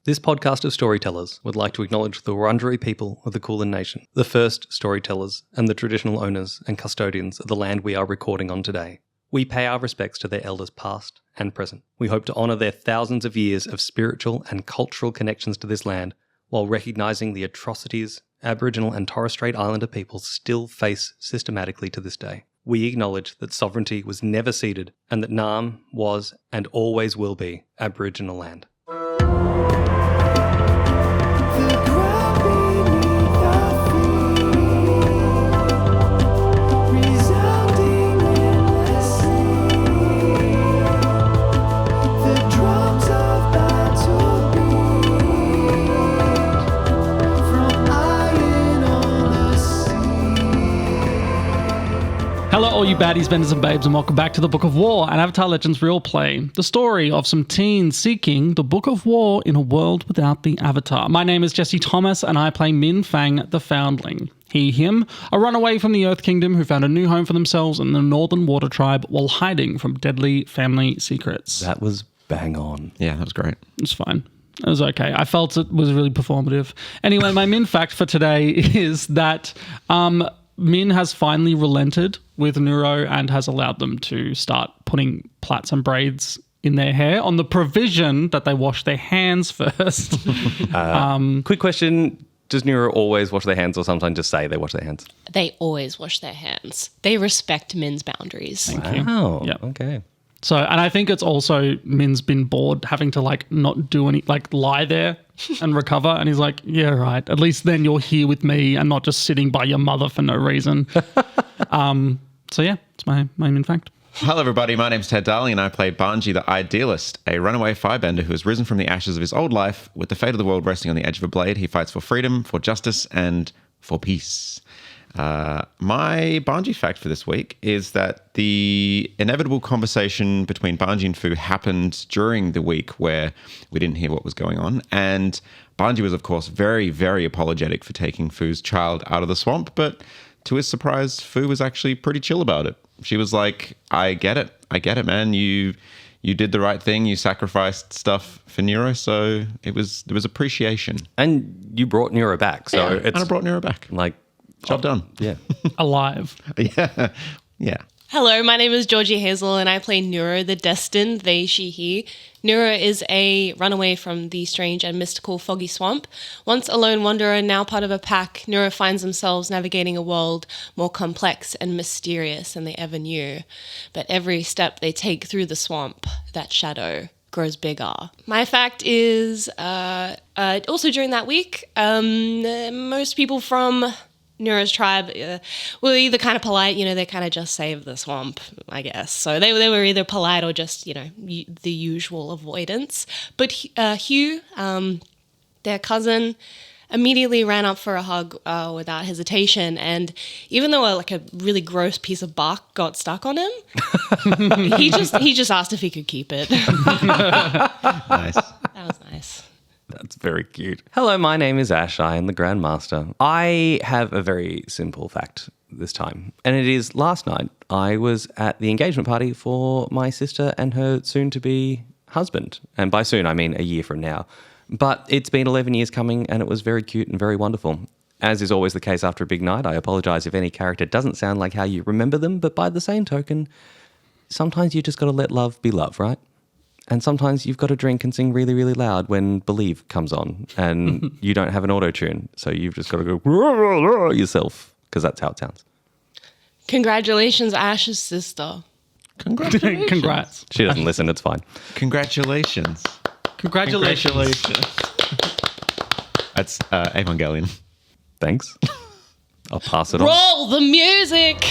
This podcast of storytellers would like to acknowledge the Wurundjeri people of the Kulin Nation, the first storytellers and the traditional owners and custodians of the land we are recording on today. We pay our respects to their elders past and present. We hope to honour their thousands of years of spiritual and cultural connections to this land while recognising the atrocities Aboriginal and Torres Strait Islander peoples still face systematically to this day. We acknowledge that sovereignty was never ceded and that Naarm was and always will be Aboriginal land. Hello all you baddies, benders and babes, and welcome back to the Book of War, an Avatar Legends real play. The story of some teens seeking the Book of War in a world without the Avatar. My name is Jesse Thomas and I play Minh, FANG, the Foundling. He, him, a runaway from the Earth Kingdom who found a new home for themselves in the Northern Water Tribe while hiding from deadly family secrets. That was bang on. Yeah, that was great. It's fine. It was okay. I felt it was really performative. Anyway, my Minh fact for today is that Minh has finally relented with Nuro and has allowed them to start putting plaits and braids in their hair on the provision that they wash their hands first. Quick question. Does Nuro always wash their hands or sometimes just say they wash their hands? They always wash their hands. They respect Minh's boundaries. Thank you. Oh, Yep. okay. So, and I think it's also Minh's been bored having to not do any, lie there and recover. And he's like, yeah, right. At least then you're here with me and not just sitting by your mother for no reason. So yeah, it's my Minh fact. Hello, everybody. My name's Ted Darling, and I play Banji, the Idealist, a runaway firebender who has risen from the ashes of his old life. With the fate of the world resting on the edge of a blade, he fights for freedom, for justice, and for peace. My Banji fact for this week is that the inevitable conversation between Banji and Fu happened during the week where we didn't hear what was going on. And Banji was, of course, very, very apologetic for taking Fu's child out of the swamp. But to his surprise, Fu was actually pretty chill about it. She was like, I get it, man. You did the right thing. You sacrificed stuff for Nuro. So there was appreciation. And you brought Nuro back. So And I brought Nuro back. Job done. Yeah. Alive. Yeah. Hello, my name is Georgie, Hazel, and I play Nuro, the Destined, they, she, he. Nuro is a runaway from the strange and mystical Foggy Swamp. Once a lone wanderer, now part of a pack, Nuro finds themselves navigating a world more complex and mysterious than they ever knew. But every step they take through the swamp, that shadow grows bigger. My fact is, also during that week, most people from Nuro's tribe were either kind of polite, they kind of just saved the swamp, I guess. So they were either polite or just, the usual avoidance. But Hugh, their cousin, immediately ran up for a hug without hesitation. And even though a really gross piece of bark got stuck on him, he just asked if he could keep it. Nice. That was nice. That's very cute. Hello, my name is Ash. I am the Grandmaster. I have a very simple fact this time. And it is last night I was at the engagement party for my sister and her soon-to-be husband. And by soon, I mean a year from now. But it's been 11 years coming and it was very cute and very wonderful. As is always the case after a big night, I apologise if any character doesn't sound like how you remember them. But by the same token, sometimes you just got to let love be love, right? And sometimes you've got to drink and sing really, really loud when Believe comes on and you don't have an auto-tune. So you've just got to go yourself because that's how it sounds. Congratulations, Ash's sister. Congratulations. Congrats. She doesn't listen, it's fine. Congratulations. That's Evangelion. Thanks. I'll pass it on. Roll the music!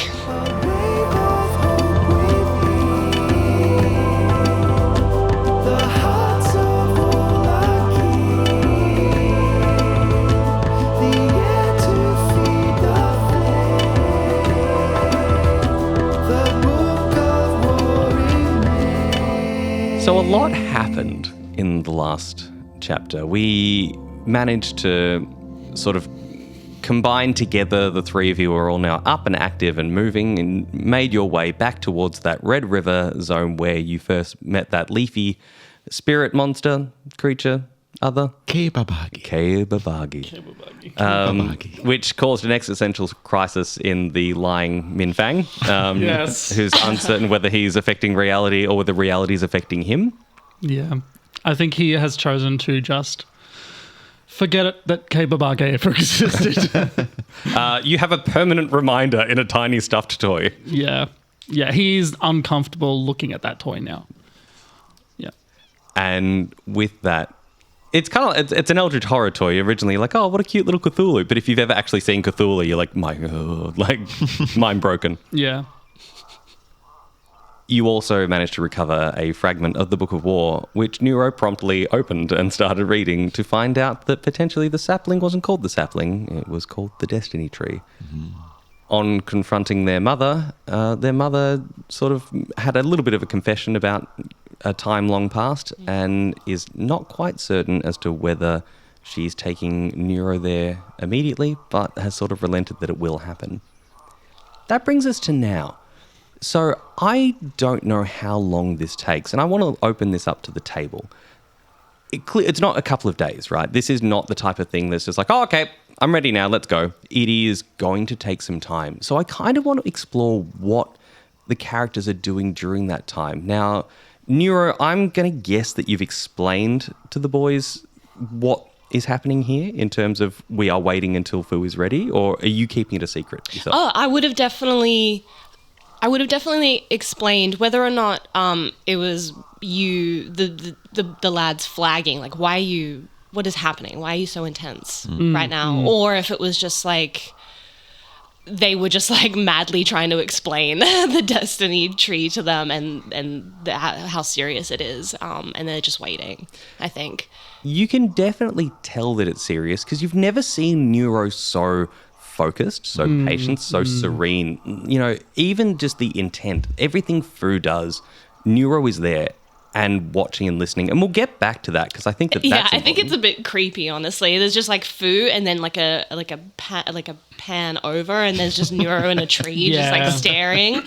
So a lot happened in the last chapter. We managed to sort of combine together. The three of you are all now up and active and moving and made your way back towards that Red River zone where you first met that leafy spirit monster creature other Kebabagi. Kebabagi. Which caused an existential crisis in the lying Minh Fang, Yes. who's uncertain whether he's affecting reality or whether reality is affecting him. Yeah. I think he has chosen to just forget it that Kebabage ever existed. You have a permanent reminder in a tiny stuffed toy. Yeah. Yeah, he's uncomfortable looking at that toy now. Yeah. And with that, it's kind of it's an Eldritch horror toy. Originally, you're like, oh, what a cute little Cthulhu. But if you've ever actually seen Cthulhu, you're like, my God, like mind broken. Yeah. You also managed to recover a fragment of the Book of War, which Nuro promptly opened and started reading to find out that potentially the sapling wasn't called the sapling, it was called the Destiny Tree. Mm-hmm. On confronting their mother sort of had a little bit of a confession about a time long past and is not quite certain as to whether she's taking Nuro there immediately, but has sort of relented that it will happen. That brings us to now. So I don't know how long this takes, and I want to open this up to the table. It's not a couple of days, right? This is not the type of thing that's just like, oh, okay, I'm ready now, let's go. It is going to take some time. So I kind of want to explore what the characters are doing during that time. Now, Nuro, I'm going to guess that you've explained to the boys what is happening here in terms of we are waiting until Fu is ready, or are you keeping it a secret yourself? Oh, I would have definitely explained whether or not it was you, the lads flagging, like, what is happening? Why are you so intense right now? Or if it was just like, they were just like madly trying to explain the Destiny Tree to them and how serious it is. And they're just waiting, I think. You can definitely tell that it's serious because you've never seen Nuro so focused, so patient, so serene. You know, even just the intent, everything Fu does, Nuro is there and watching and listening. And we'll get back to that because I think that's I think it's a bit creepy, honestly. There's just like Fu and then like a pan over and there's just Nuro in a tree just like staring.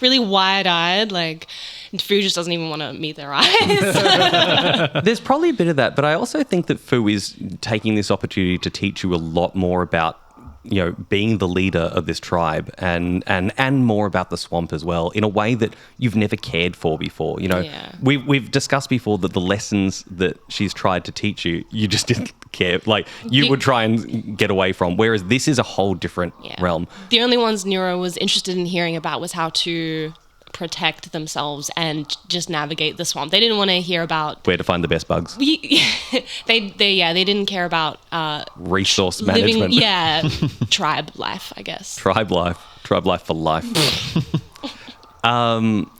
Really wide-eyed, like Fu just doesn't even want to meet their eyes. There's probably a bit of that, but I also think that Fu is taking this opportunity to teach you a lot more about, you know, being the leader of this tribe and more about the swamp as well in a way that you've never cared for before. You know, we've discussed before that the lessons that she's tried to teach you, you just didn't care. Like you would try and get away from, whereas this is a whole different realm. The only ones Nuro was interested in hearing about was how to protect themselves and just navigate the swamp. They didn't want to hear about where to find the best bugs. They didn't care about resource management. Tribe life, I guess. Tribe life for life.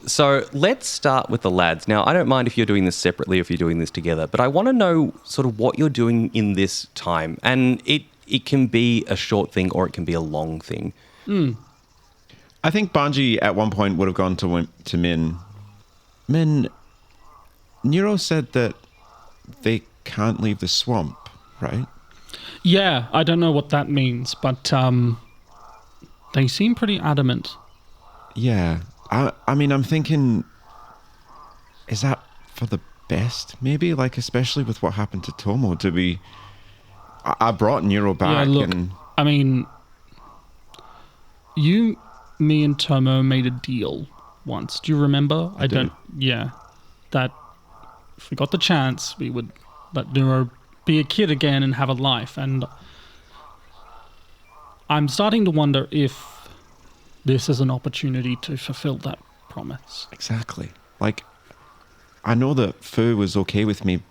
So let's start with the lads. Now, I don't mind if you're doing this separately or if you're doing this together, but I want to know sort of what you're doing in this time, and it can be a short thing or it can be a long thing. I think Banji at one point would have gone to Minh. Minh, Nuro said that they can't leave the swamp, right? Yeah, I don't know what that means, but they seem pretty adamant. Yeah. I mean, I'm thinking, is that for the best, maybe? Like, especially with what happened to Tomo. I brought Nuro back. Yeah, look, I mean, me and Tomo made a deal once. Do you remember? I don't. Yeah. That if we got the chance, we would let Nuro be a kid again and have a life. And I'm starting to wonder if this is an opportunity to fulfill that promise. Exactly. Like, I know that Fu was okay with me.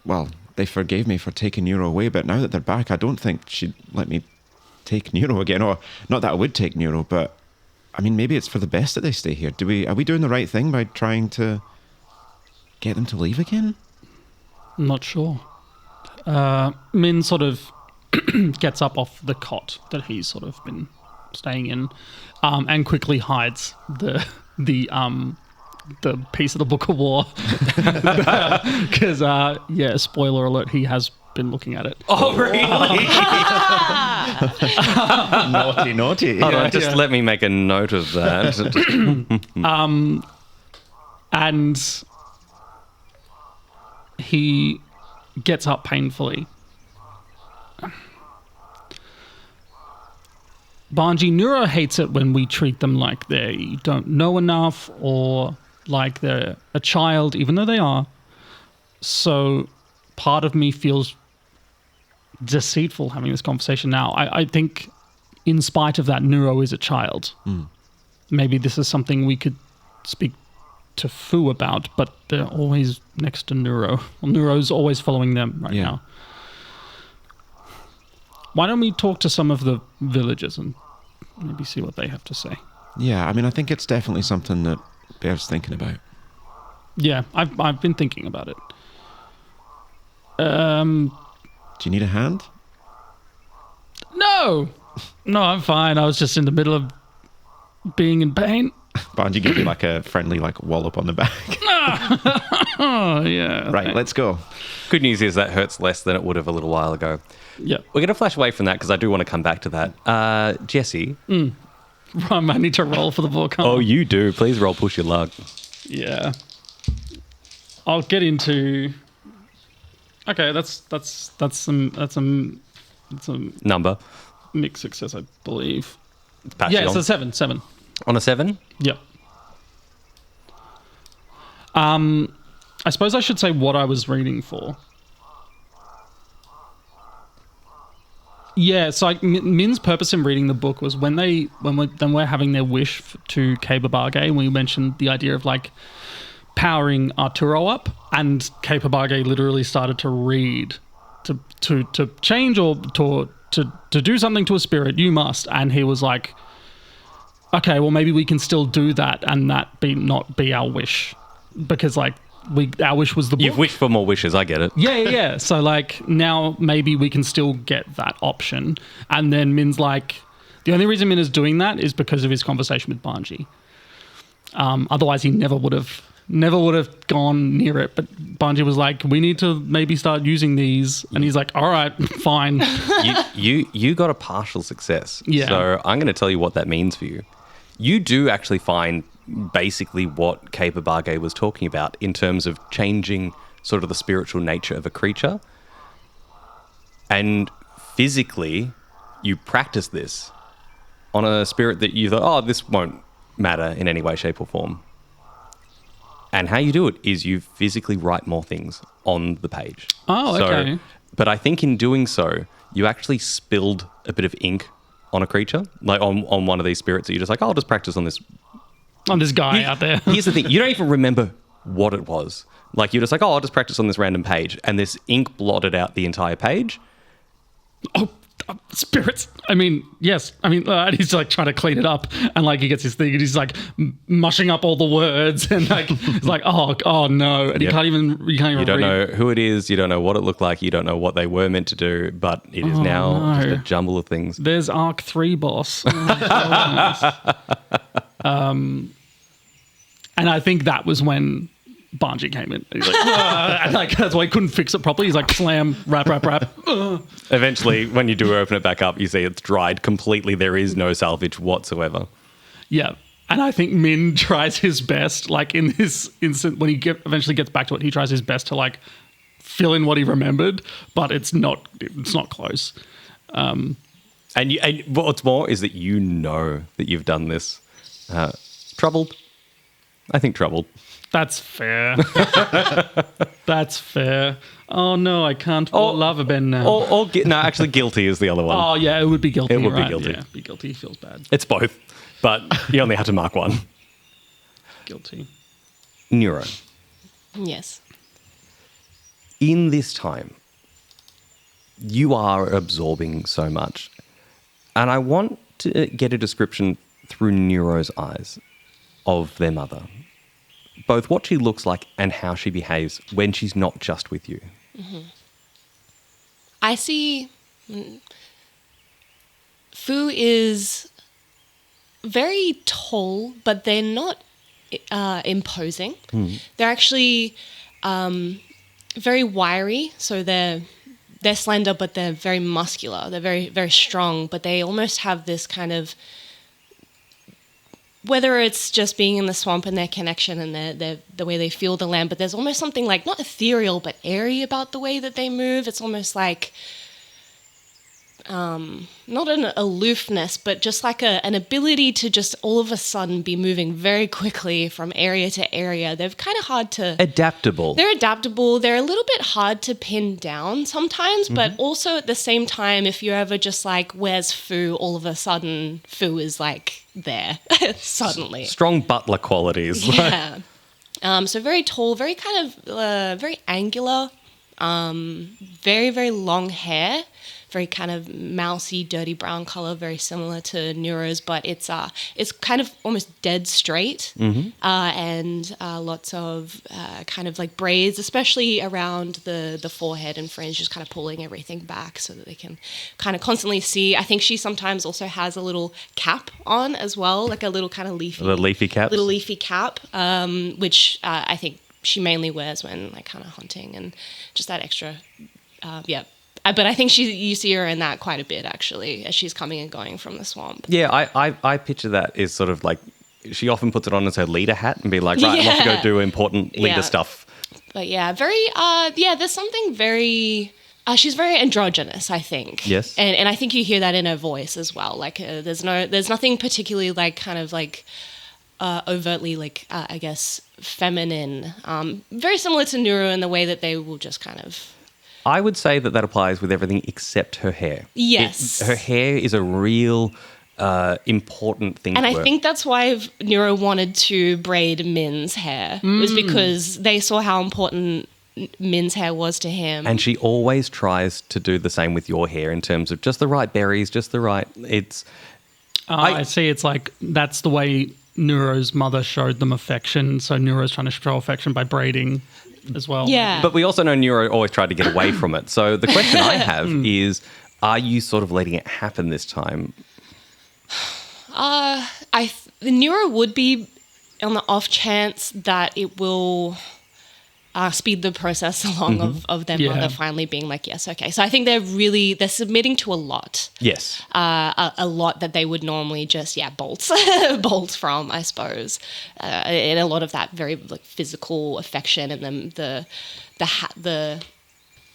Well, they forgave me for taking Nuro away, but now that they're back, I don't think she'd let me take Nuro again, or not that I would take Nuro, but I mean, maybe it's for the best that they stay here. Are we doing the right thing by trying to get them to leave again? I'm not sure. Minh sort of gets up off the cot that he's sort of been staying in, and quickly hides the piece of the Book of War because spoiler alert, he has been looking at it. Oh, really? Naughty. Hold on, let me make a note of that. And he gets up painfully. Banji, Nuro hates it when we treat them like they don't know enough or like they're a child, even though they are. So part of me feels deceitful having this conversation now. I think in spite of that, Nuro is a child. Maybe this is something we could speak to Fu about, but they're always next to Nuro. Well, Nuro's always following them right now. Why don't we talk to some of the villagers and maybe see what they have to say? Yeah, I mean, I think it's definitely something that Bev's thinking about. Yeah, I've been thinking about it. Do you need a hand? No, I'm fine. I was just in the middle of being in pain. Banji give you like a friendly like wallop on the back. Oh, yeah. Right, let's go. Good news is that hurts less than it would have a little while ago. Yeah. We're going to flash away from that because I do want to come back to that. Jesse. I might need to roll for the volcano. Oh, you do. Please roll push your luck. Yeah. I'll get into... Okay, that's a Number. mixed success, I believe. Pass Yeah, it it's on. a 7. On a 7? Yep. I suppose I should say what I was reading for. Yeah, so Min's purpose in reading the book was when we're having their wish to Kababage, we mentioned the idea of like powering Arturo up, and Kababage literally started to read to change or to do something to a spirit, you must. And he was like, okay, well maybe we can still do that and that not be our wish, because like our wish was the book. You've wished for more wishes. I get it. Yeah. So like now maybe we can still get that option. And then Min's like, the only reason Min is doing that is because of his conversation with Banji. Otherwise he never would have gone near it. But Banji was like, we need to maybe start using these. And he's like, all right, fine. You got a partial success. Yeah. So I'm going to tell you what that means for you. You do actually find basically what Kababage was talking about in terms of changing sort of the spiritual nature of a creature. And physically, you practice this on a spirit that you thought, oh, this won't matter in any way, shape or form. And how you do it is you physically write more things on the page. Oh, okay. But I think in doing so, you actually spilled a bit of ink on a creature, like on one of these spirits that you're just like, oh, I'll just practice on this. On this guy out there. Here's the thing. You don't even remember what it was. Like, you're just like, oh, I'll just practice on this random page. And this ink blotted out the entire page. Oh, spirits. I mean, yes. I mean, he's like trying to clean it up, and like he gets his thing, and he's like mushing up all the words, and like he's like, oh no, and you can't even You don't read. know who it is. You don't know what it looked like. You don't know what they were meant to do. But it is now just a jumble of things. There's Arc 3 boss. And I think that was when Banji came in. He's like, and like that's why he couldn't fix it properly. He's like, slam, rap. Eventually, when you do open it back up, you see it's dried completely. There is no salvage whatsoever. Yeah. And I think Minh tries his best, like in this instant, when he eventually gets back to it, he tries his best to like fill in what he remembered, but it's not close. And what's more is that you know that you've done this. Troubled. I think troubled. That's fair. That's fair. Oh no, I can't love a Ben now. No, actually, guilty is the other one. Oh yeah, it would be guilty. It would be right? guilty. Yeah, be guilty. Feels bad. It's both, but you only had to mark one. Guilty. Nuro. Yes. In this time, you are absorbing so much. And I want to get a description through Nuro's eyes of their mother. Both what she looks like and how she behaves when she's not just with you. Mm-hmm. I see Fu is very tall, but they're not imposing. They're actually very wiry, so they're slender, but they're very muscular. They're very, very strong, but they almost have this kind of whether it's just being in the swamp and their connection and the way they feel the land, but there's almost something like not ethereal but airy about the way that they move. It's almost like not an aloofness, but just like an ability to just all of a sudden be moving very quickly from area to area. They're kind of hard to... Adaptable. They're adaptable. They're a little bit hard to pin down sometimes, but also at the same time, if you're ever just like, where's Fu? All of a sudden, Fu is like there suddenly. Strong butler qualities. Yeah. So very tall, very kind of, very angular, very, very long hair. Very kind of mousy, dirty brown color, very similar to Nuro's, but it's kind of almost dead straight, and lots of kind of like braids, especially around the forehead and fringe, just kind of pulling everything back so that they can kind of constantly see. I think she sometimes also has a little cap on as well, like a little kind of leafy, little leafy cap, which I think she mainly wears when like kind of hunting and just that extra, But I think you see her in that quite a bit, actually, as she's coming and going from the swamp. Yeah, I picture that as sort of like, she often puts it on as her leader hat and be like, right, I'm off to go do important leader stuff. But yeah, very, there's something very... she's very androgynous, I think. Yes. And I think you hear that in her voice as well. Like, there's nothing particularly like kind of like overtly like, I guess, feminine. Very similar to Nuro in the way that they will just kind of... I would say that applies with everything except her hair. Yes. Her hair is a real important thing and to I her. think that's why Nuro wanted to braid Minh's hair. It was because they saw how important Minh's hair was to him. And she always tries to do the same with your hair in terms of just the right berries, just the right... I see. It's like that's the way Nuro's mother showed them affection. So Nuro's trying to show affection by braiding as well. Yeah. But we also know Nuro always tried to get away from it. So the question I have is, are you sort of letting it happen this time? Nuro would be on the off chance that it will speed the process along of their mother finally being like, yes, okay. So I think they're submitting to a lot. Yes. A lot that they would normally just, bolt from, I suppose. And a lot of that very like physical affection, and then the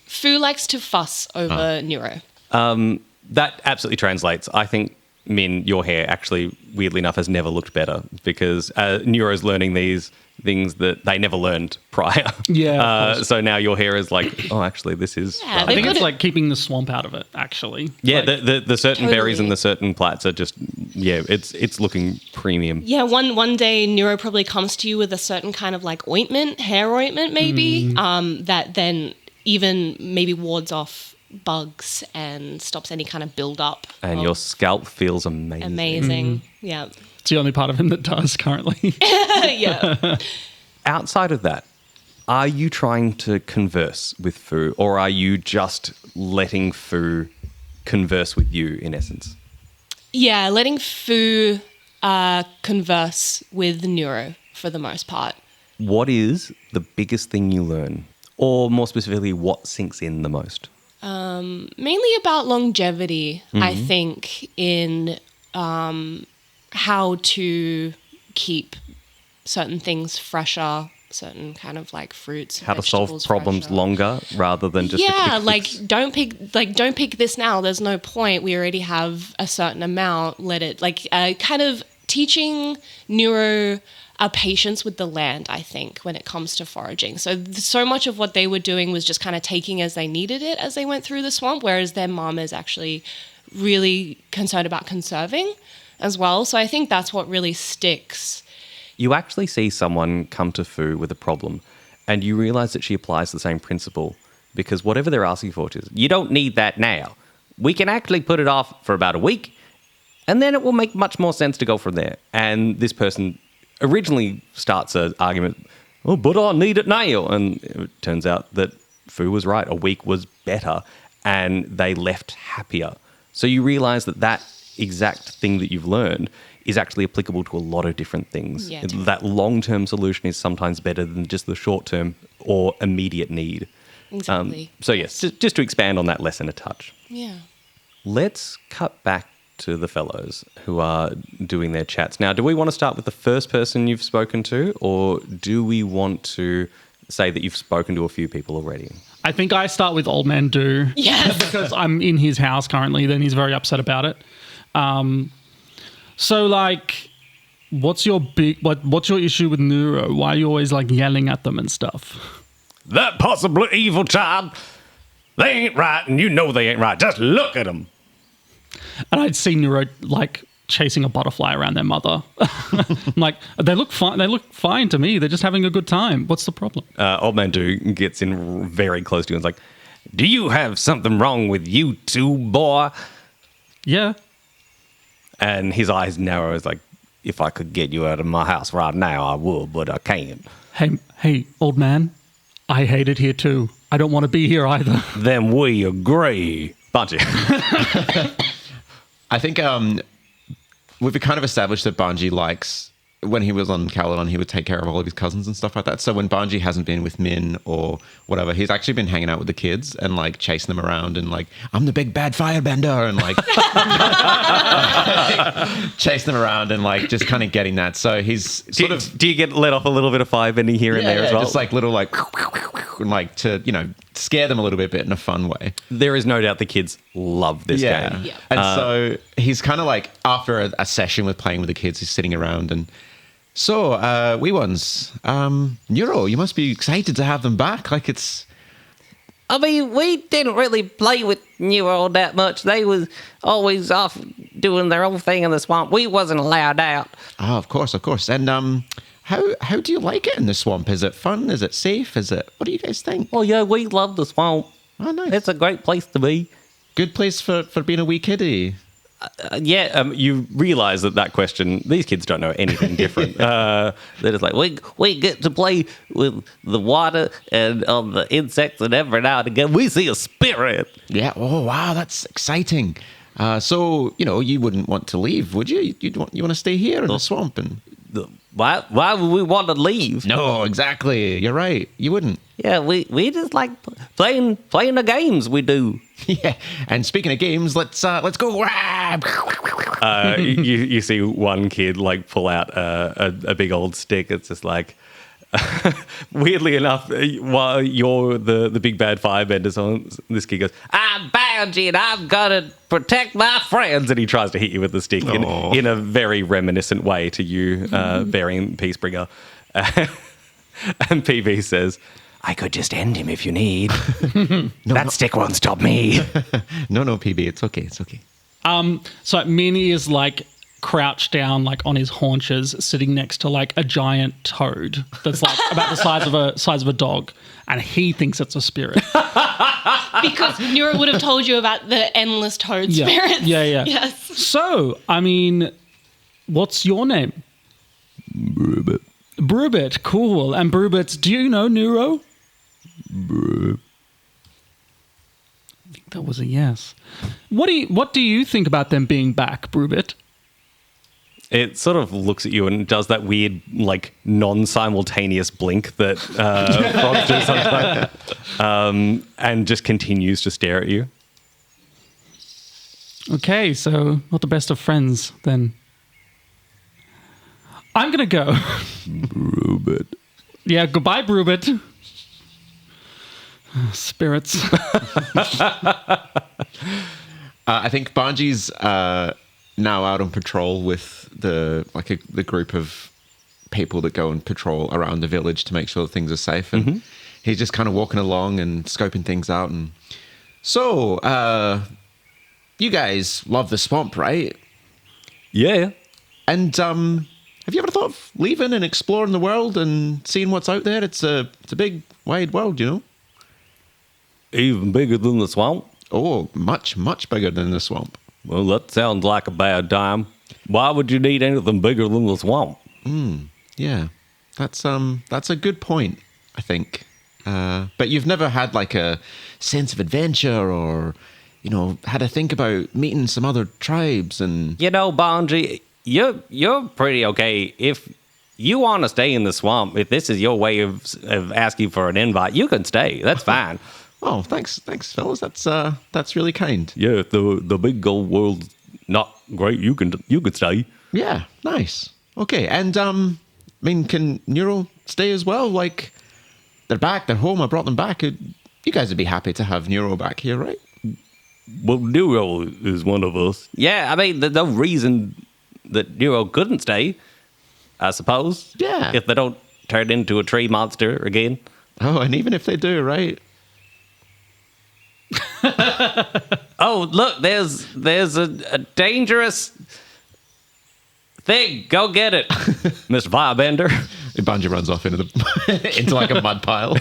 Fu likes to fuss over Nuro. That absolutely translates. I think, Minh, your hair actually, weirdly enough, has never looked better because Nuro's learning these things that they never learned prior. Yeah. So now your hair is like, oh, actually, this is... Yeah, I think it's like keeping the swamp out of it, actually. Yeah, like, the certain berries Totally. and the certain plats are just, it's looking premium. Yeah, one day Nuro probably comes to you with a certain kind of like hair ointment maybe, that then even maybe wards off bugs and stops any kind of build-up. And your scalp feels amazing. Amazing. Yeah. it's the only part of him that does currently. Yeah. Outside of that, are you trying to converse with Fu, or are you just letting Fu converse with you, in essence? Yeah, letting Fu converse with Nuro for the most part. What is the biggest thing you learn? Or more specifically, what sinks in the most? Mainly about longevity, I think, in how to keep certain things fresher, certain kind of like fruits, How to solve vegetables problems fresher. longer rather than just a quick like fix? don't pick this now. There's no point. We already have a certain amount. Let it kind of teaching Nuro a patience with the land, I think, when it comes to foraging. So much of what they were doing was just kind of taking as they needed it as they went through the swamp, whereas their mom is actually really concerned about conserving as well. So I think that's what really sticks. You actually see someone come to Fu with a problem, and you realize that she applies the same principle, because whatever they're asking for is, you don't need that now. We can actually put it off for about a week, and then it will make much more sense to go from there. And this person originally starts an argument, oh, but I need it now. And it turns out that Fu was right. A week was better, and they left happier. So you realize that exact thing that you've learned is actually applicable to a lot of different things. Yeah, totally. That long-term solution is sometimes better than just the short-term or immediate need. Exactly. So yes, just to expand on that lesson a touch. Yeah. Let's cut back to the fellows who are doing their chats. Now, do we want to start with the first person you've spoken to, or do we want to say that you've spoken to a few people already? I think I start with Old Man Do. Yes. Because I'm in his house currently, then he's very upset about it. So, like, what's your issue with Nuro? Why are you always, like, yelling at them and stuff? That possibly evil child. They ain't right, and you know they ain't right. Just look at them. And I'd see Nuro, like, chasing a butterfly around their mother. I'm like, they look fine. They look fine to me. They're just having a good time. What's the problem? Old Man Do gets in very close to you and is like, do you have something wrong with you too, boy? Yeah. And his eyes narrow. It's like, if I could get you out of my house right now, I would, but I can't. Hey, old man. I hate it here too. I don't want to be here either. Then we agree. Banji. I think we've kind of established that Banji likes, when he was on Caledon, he would take care of all of his cousins and stuff like that. So when Banji hasn't been with Minh or whatever, he's actually been hanging out with the kids and like chasing them around and like, I'm the big bad firebender, and like chasing them around and like just kind of getting that. So he's Do you get let off a little bit of firebending here and there as well? Just like little like to, you know, scare them a little bit in a fun way. There is no doubt the kids love this game. Yeah. And so he's kind of like, after a session with playing with the kids, he's sitting around and, so, wee ones, Nuro, you must be excited to have them back. Like it's... I mean, we didn't really play with Nuro that much. They was always off doing their own thing in the swamp. We wasn't allowed out. Oh, of course. And how do you like it in the swamp? Is it fun? Is it safe? What do you guys think? Well, yeah, we love the swamp. Oh, nice. It's a great place to be. Good place for being a wee kiddie. You realise that question, these kids don't know anything different. They're just like, we get to play with the water and the insects, and every now and again we see a spirit. Yeah. Oh, wow. That's exciting. So, you know, you wouldn't want to leave, would you? You want to stay here in the swamp and... Why would we want to leave? No, exactly. You're right. You wouldn't. Yeah, we just like playing the games we do. Yeah. And speaking of games, let's go. You see one kid like pull out a big old stick. It's just like, weirdly enough, while you're the big bad firebender, so this kid goes, I'm Banji and I'm gonna protect my friends. and he tries to hit you with the stick in a very reminiscent way to you bearing Peacebringer. And PB says, I could just end him if you need. That stick won't stop me. No, PB, it's okay. So Minh is like crouched down, like on his haunches, sitting next to like a giant toad that's like about the size of a dog, and he thinks it's a spirit. Because Nuro would have told you about the endless toad spirits. Yeah. Yes. So, I mean, what's your name? Brubit, cool. And Brubit, do you know Nuro? I think that was a yes. What do you think about them being back, Brubit? It sort of looks at you and does that weird, like, non-simultaneous blink that frogs do sometimes, and just continues to stare at you. Okay, so not the best of friends, then. I'm going to go. Brubit. Yeah, goodbye, Brubit. Spirits. I think Banji's now out on patrol with the group of people that go and patrol around the village to make sure that things are safe. And he's just kind of walking along and scoping things out. And so, you guys love the swamp, right? Yeah. And have you ever thought of leaving and exploring the world and seeing what's out there? It's a big, wide world, you know? Even bigger than the swamp? Oh, much, much bigger than the swamp. Well, that sounds like a bad time. Why would you need anything bigger than the swamp? Yeah, that's a good point, I think. But you've never had like a sense of adventure or, you know, had to think about meeting some other tribes and... You know, Banji, you're pretty okay. If you want to stay in the swamp, if this is your way of asking for an invite, you can stay. That's fine. Oh, thanks, fellas. That's really kind. Yeah, the big old world's not great. You could stay. Yeah, nice. Okay, and I mean, can Nuro stay as well? Like, they're back, they're home. I brought them back. You guys would be happy to have Nuro back here, right? Well, Nuro is one of us. Yeah, I mean, there's no reason that Nuro couldn't stay, I suppose. Yeah. If they don't turn into a tree monster again. Oh, and even if they do, right? Oh, look, there's a dangerous thing. Go get it, Mr. Firebender. Banji runs off into into like a mud pile.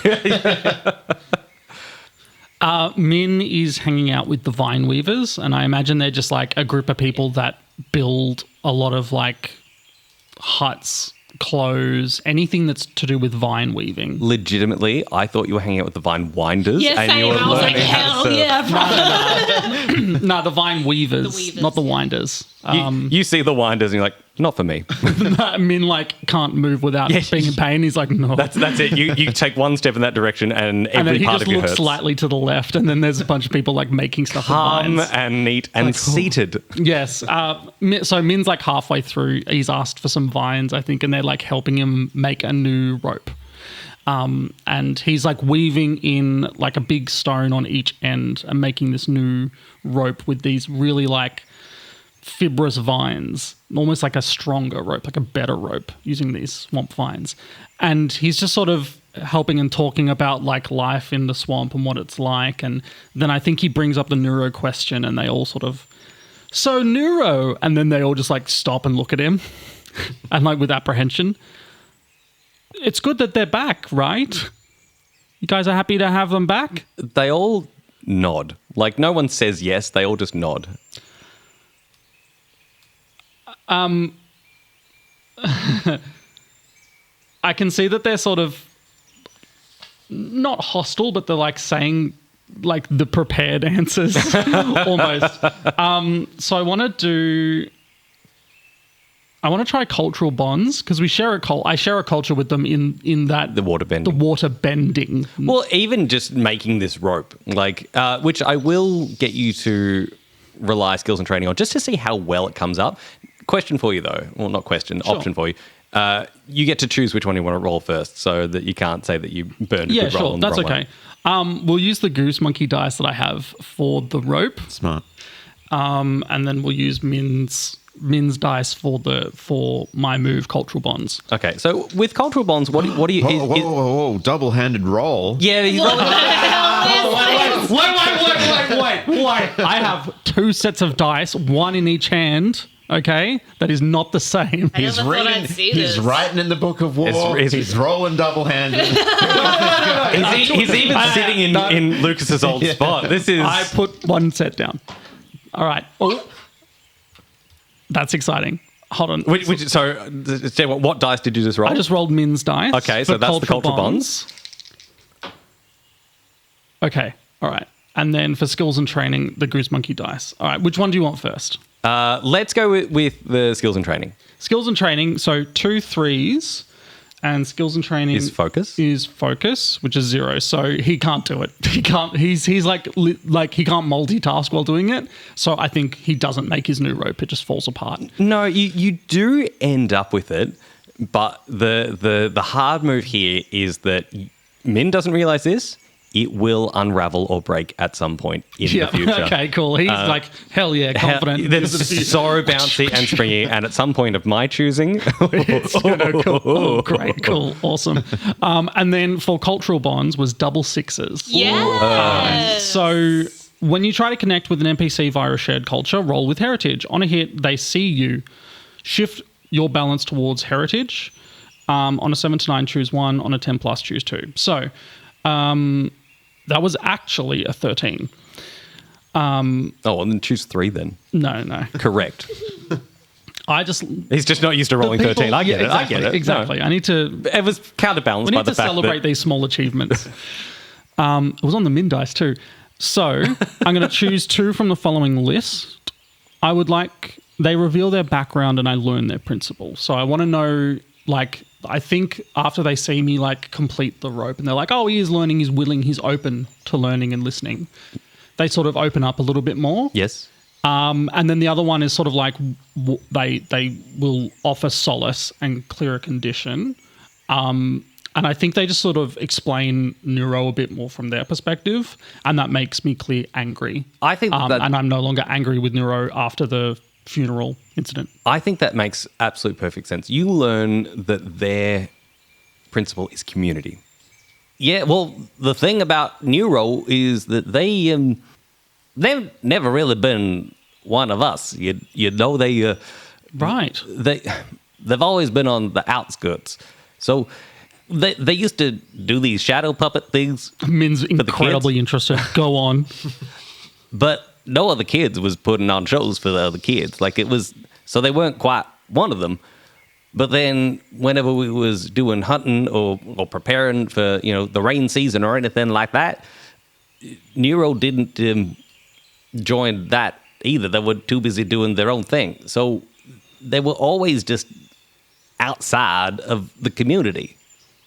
Minh is hanging out with the vine weavers, and I imagine they're just like a group of people that build a lot of like huts, clothes, anything that's to do with vine weaving. Legitimately, I thought you were hanging out with the vine winders. Yes, and you were I was like, learning how to hell surf. No, yeah, bro. the vine weavers, The weavers, not the yeah. winders. You see the winders and you're like, not for me. Minh like can't move without Yeah. being in pain. He's like, no. That's it. You take one step in that direction and and then every he part just of you looks hurts. slightly to the left, and then there's a bunch of people like making stuff with Calm vines. and neat and Like, cool. seated. Yes. So Min's like halfway through. He's asked for some vines, I think, and they're like helping him make a new rope. And he's like weaving in like a big stone on each end and making this new rope with these really like fibrous vines, almost like a stronger rope, like a better rope using these swamp vines. And he's just sort of helping and talking about like life in the swamp and what it's like. And then I think he brings up the Nuro question, and they all sort of, so Nuro, and then they all just like stop and look at him and like with apprehension. It's good that they're back, right? You guys are happy to have them back? They all nod. Like no one says yes. They all just nod. I can see that they're sort of not hostile, but they're like saying like the prepared answers almost. So I want to try cultural bonds because we share I share a culture with them in that The waterbending. the water bending. Well, even just making this rope, like, which I will get you to rely skills and training on just to see how well it comes up. Question for you, though. Well, not question, Sure. option for you. You get to choose which one you want to roll first so that you can't say that you burned a Yeah, good roll sure, on the that's wrong okay. one. We'll use the goose monkey dice that I have for the rope, Smart. and then we'll use Min's dice for my move cultural bonds. Okay, so with cultural bonds, what do you... Whoa. Double-handed roll. Yeah, he's rolling... Wait. I have two sets of dice, one in each hand, okay? That is not the same. I never thought I'd see this. He's writing in the Book of War. He's rolling double-handed. He's even sitting in Lucas's old spot. This is... I put one set down. All right. Oh, that's exciting. Hold on. what dice did you just roll? I just rolled Min's dice. Okay, so for that's the cultural bonds. Okay, all right. And then for skills and training, the goose monkey dice. All right, which one do you want first? Let's go with the skills and training. Skills and training, so 2 3s, and skills and training Is focus? Is focus, which is 0. So he can't do it. He can't. He's like he can't multitask while doing it. So I think he doesn't make his new rope. It just falls apart. No, you do end up with it, but the hard move here is that Minh doesn't realize this. It will unravel or break at some point in the future. Okay, cool. He's like, hell yeah, confident. That's so bouncy and springy, and at some point of my choosing, It's gonna go. Oh, great, cool, awesome. And then for cultural bonds was double 6s. Yes. So when you try to connect with an NPC via a shared culture, roll with heritage. On a hit, they see you. Shift your balance towards heritage. On a 7 to 9, choose 1. On a 10 plus, choose 2. So that was actually a 13. and then choose 3 then. No. Correct. He's just not used to rolling 13. I get it. Exactly, I get it. Exactly. No. I need to... It was counterbalanced We by need the to fact celebrate that these small achievements. It was on the Minh dice too. So I'm going to choose 2 from the following list. I would like... They reveal their background and I learn their principles. So I want to know, like... I think after they see me like complete the rope and they're like, oh, he is learning, he's willing, he's open to learning and listening. They sort of open up a little bit more. Yes. And then the other one is sort of like they will offer solace and clear a condition. And I think they just sort of explain Nuro a bit more from their perspective, and that makes me clear angry. I think that, and I'm no longer angry with Nuro after the funeral incident. I think that makes absolute perfect sense. You learn that their principle is community. Yeah, well, the thing about Nuro is that they've never really been one of us. You know, Right. They've always been on the outskirts. So they used to do these shadow puppet things. Min's incredibly interested. Go on. But no other kids was putting on shows for the other kids. Like, it was, so they weren't quite one of them. But then whenever we was doing hunting or preparing for, the rain season or anything like that, Nuro didn't join that either. They were too busy doing their own thing. So they were always just outside of the community,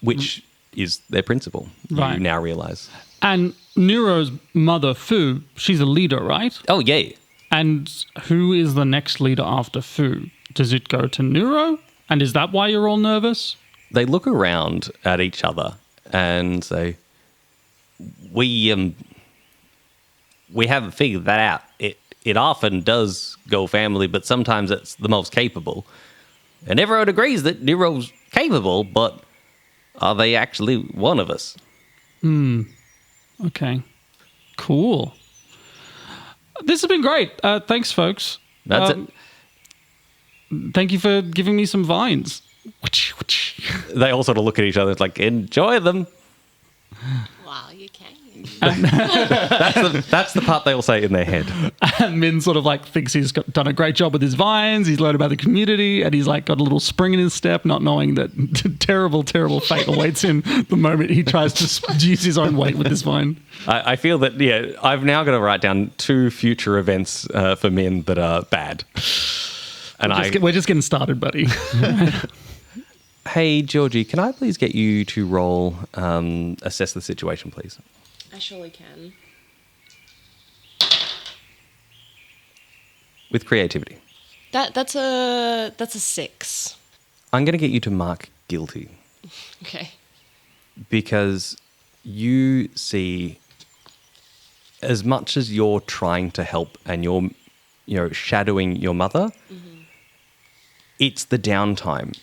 which is their principle, Right. you now realize. And Nuro's mother, Fu, she's a leader, right? Oh, yeah. And who is the next leader after Fu? Does it go to Nuro? And is that why you're all nervous? They look around at each other and say, we haven't figured that out. It often does go family, but sometimes it's the most capable. And everyone agrees that Nuro's capable, but are they actually one of us? Okay. Cool. This has been great. Thanks, folks. That's it. Thank you for giving me some vines. They all sort of look at each other. It's like, enjoy them. Wow, you can. That's the part they all say in their head. And Min sort of like thinks he's done a great job with his vines. He's learned about the community, and he's like got a little spring in his step, not knowing that terrible, terrible fate awaits him the moment he tries to use his own weight with this vine. I feel that, I've now got to write down 2 future events for men that are bad. And We're just getting started, buddy. Hey, Georgie, can I please get you to roll assess the situation, please? I surely can. With creativity. That's a 6. I'm going to get you to mark guilty Okay. because you see, as much as you're trying to help and you're shadowing your mother, it's the downtime.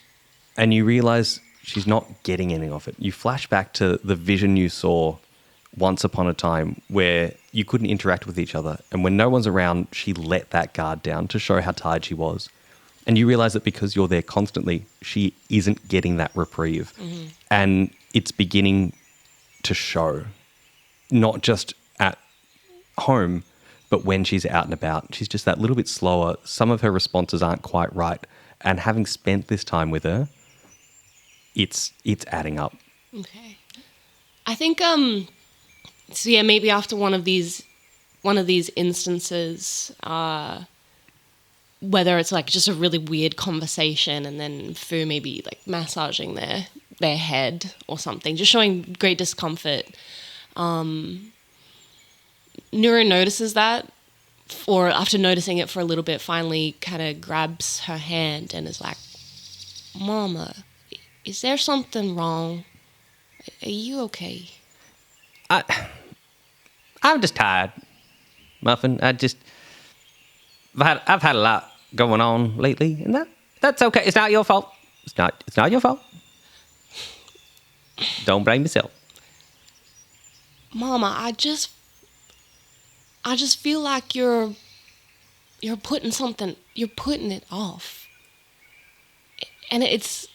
And you realize she's not getting any of it. You flash back to the vision you saw once upon a time where you couldn't interact with each other. And when no one's around, she let that guard down to show how tired she was. And you realize that because you're there constantly, she isn't getting that reprieve. And it's beginning to show, not just at home, but when she's out and about. She's just that little bit slower. Some of her responses aren't quite right. And having spent this time with her, it's adding up. Okay. I think so yeah, maybe after one of these instances, whether it's like just a really weird conversation and then Fu maybe like massaging their head or something, just showing great discomfort. Nuro notices that, or after noticing it for a little bit, finally kind of grabs her hand and is like, "Mama, is there something wrong? Are you okay?" I'm just tired, Muffin. I've had a lot going on lately, and that's okay. It's not your fault. It's not your fault. Don't blame yourself. Mama, I just feel like you're putting it off. And it's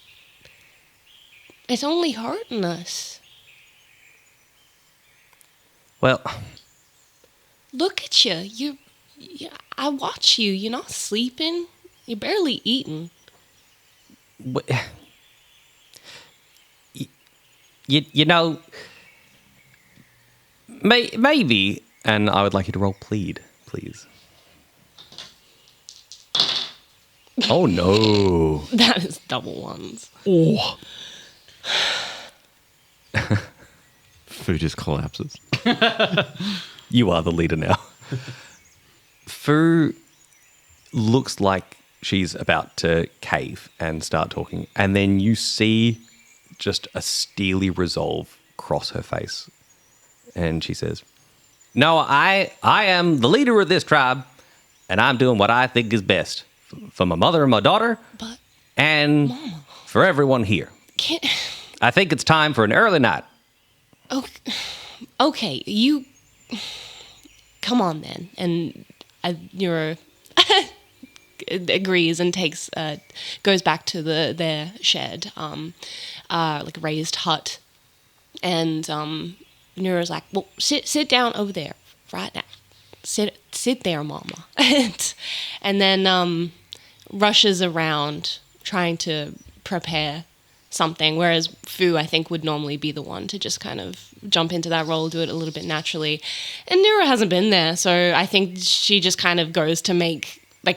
only hurting us. Well, Look at you. I watch you. You're not sleeping. You're barely eating. you know, Maybe, and I would like you to roll plead, please. Oh, no. That is double ones. Oh, Food just collapses. You are the leader now. Fu looks like she's about to cave and start talking. And then you see just a steely resolve cross her face. And she says, "No, I am the leader of this tribe, and I'm doing what I think is best for my mother and my daughter, But and for everyone here. can't. I think it's time for an early night." Okay, you. Come on then, and Nuro agrees and goes back to their shed, like raised hut, and Nuro's like, "Well, sit down over there right now. Sit there, Mama," and then rushes around trying to prepare something, whereas Fu, I think, would normally be the one to just kind of jump into that role, do it a little bit naturally. And Nuro hasn't been there, so I think she just kind of goes to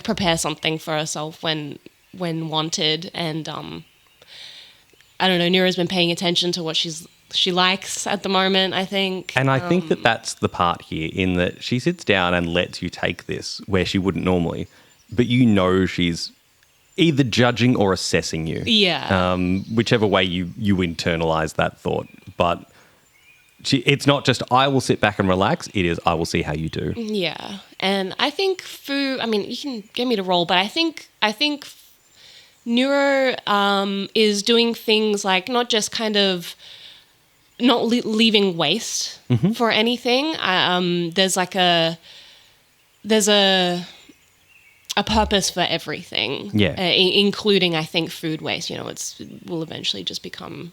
prepare something for herself when wanted. And I don't know, Nuro's been paying attention to what she likes at the moment, I think. And I think that's the part here, in that she sits down and lets you take this where she wouldn't normally, but you know she's either judging or assessing you. Yeah. Whichever way you internalize that thought. But it's not just, I will sit back and relax. It is, I will see how you do. Yeah. And I think Fu, I mean, you can get me to roll, but I think Nuro is doing things like not just kind of not leaving waste for anything. There's a purpose for everything. Yeah. Including, I think, food waste. It will eventually just become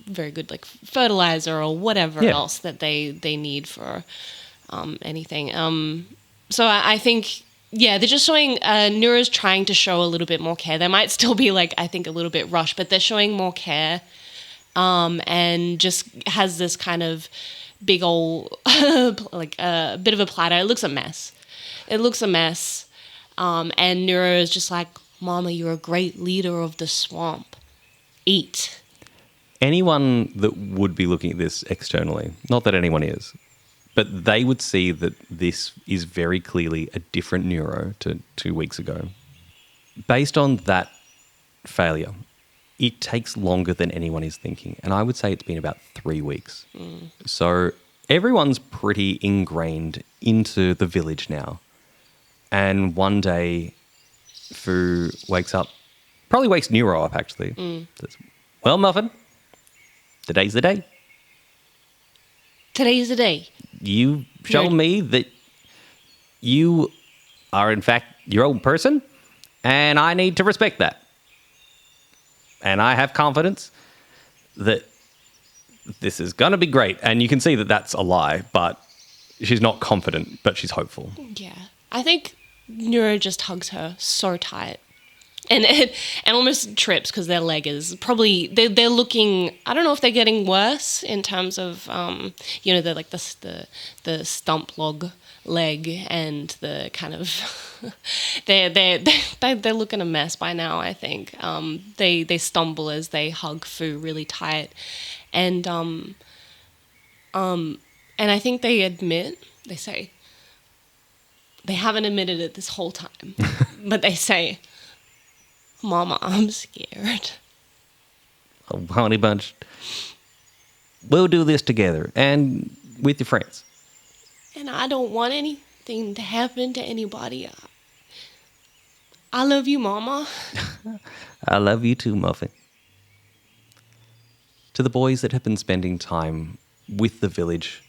very good, like fertilizer or whatever else that they need for anything. So I think, they're just showing, Nuro's trying to show a little bit more care. They might still be, like, I think, a little bit rushed, but they're showing more care, and just has this kind of big old, like a bit of a platter. It looks a mess. And Nuro is just like, "Mama, you're a great leader of the swamp. Eat." Anyone that would be looking at this externally, not that anyone is, but they would see that this is very clearly a different Nuro to 2 weeks ago. Based on that failure, it takes longer than anyone is thinking. And I would say it's been about 3 weeks. So everyone's pretty ingrained into the village now. And one day, Fu wakes up, probably wakes Nuro up, actually. Says, "Well, Muffin, today's the day. Today's the day. You show me that you are, in fact, your own person, and I need to respect that. And I have confidence that this is going to be great." And you can see that that's a lie, but she's not confident, but she's hopeful. Yeah. I think Nuro just hugs her so tight. And almost trips because their leg is probably, they're looking, I don't know if they're getting worse in terms of, they're like the stump log leg, and the kind of, they're looking a mess by now, I think. They stumble as they hug Fu really tight. And I think they say, they haven't admitted it this whole time, but they say, "Mama, I'm scared." Oh, honey bunch, we'll do this together and with your friends. And I don't want anything to happen to anybody. I love you, Mama. I love you too, Muffin. To the boys that have been spending time with the village,